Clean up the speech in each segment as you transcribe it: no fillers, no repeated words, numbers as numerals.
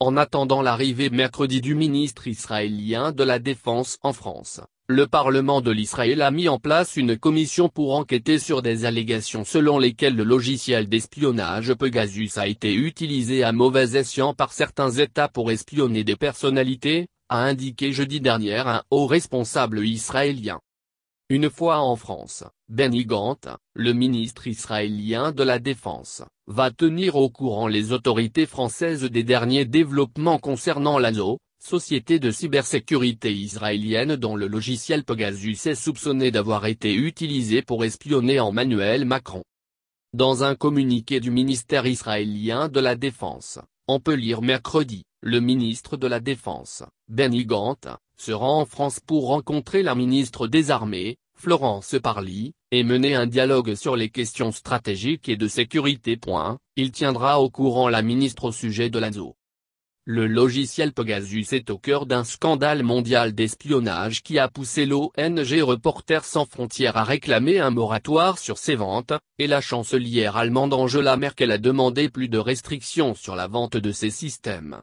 En attendant l'arrivée mercredi du ministre israélien de la Défense en France, le Parlement de l'Israël a mis en place une commission pour enquêter sur des allégations selon lesquelles le logiciel d'espionnage Pegasus a été utilisé à mauvais escient par certains États pour espionner des personnalités, a indiqué jeudi dernier un haut responsable israélien. Une fois en France, Benny Gantz, le ministre israélien de la Défense, va tenir au courant les autorités françaises des derniers développements concernant l'ANSO, société de cybersécurité israélienne dont le logiciel Pegasus est soupçonné d'avoir été utilisé pour espionner Emmanuel Macron. Dans un communiqué du ministère israélien de la Défense, on peut lire mercredi, le ministre de la Défense, Benny Gantz, se rend en France pour rencontrer la ministre des Armées, Florence Parly, et mener un dialogue sur les questions stratégiques et de sécurité. Il tiendra au courant la ministre au sujet de l'ANSO. Le logiciel Pegasus est au cœur d'un scandale mondial d'espionnage qui a poussé l'ONG Reporters sans frontières à réclamer un moratoire sur ses ventes, et la chancelière allemande Angela Merkel a demandé plus de restrictions sur la vente de ces systèmes.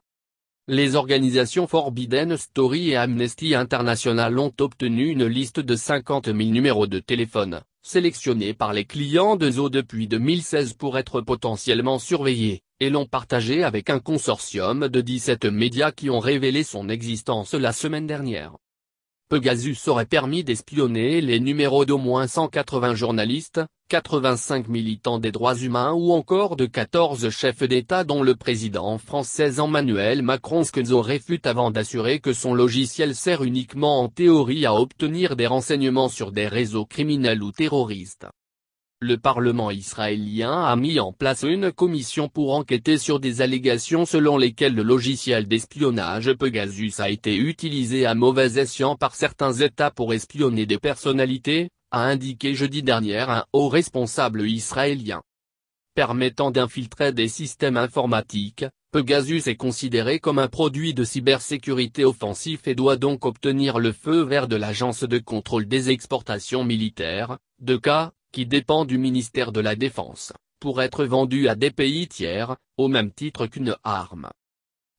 Les organisations Forbidden Story et Amnesty International ont obtenu une liste de 50 000 numéros de téléphone, sélectionnés par les clients de Zo depuis 2016 pour être potentiellement surveillés, et l'ont partagé avec un consortium de 17 médias qui ont révélé son existence la semaine dernière. Pegasus aurait permis d'espionner les numéros d'au moins 180 journalistes, 85 militants des droits humains ou encore de 14 chefs d'État dont le président français Emmanuel Macron. Zo réfute avant d'assurer que son logiciel sert uniquement en théorie à obtenir des renseignements sur des réseaux criminels ou terroristes. Le Parlement israélien a mis en place une commission pour enquêter sur des allégations selon lesquelles le logiciel d'espionnage Pegasus a été utilisé à mauvais escient par certains États pour espionner des personnalités, a indiqué jeudi dernier un haut responsable israélien. Permettant d'infiltrer des systèmes informatiques, Pegasus est considéré comme un produit de cybersécurité offensif et doit donc obtenir le feu vert de l'Agence de contrôle des exportations militaires, (DECA), qui dépend du ministère de la Défense, pour être vendu à des pays tiers, au même titre qu'une arme.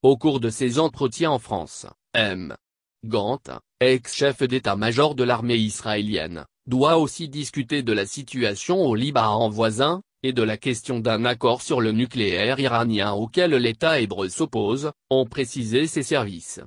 Au cours de ses entretiens en France, M. Gantz, ex-chef d'état-major de l'armée israélienne, doit aussi discuter de la situation au Liban voisin, et de la question d'un accord sur le nucléaire iranien auquel l'État hébreu s'oppose, ont précisé ses services.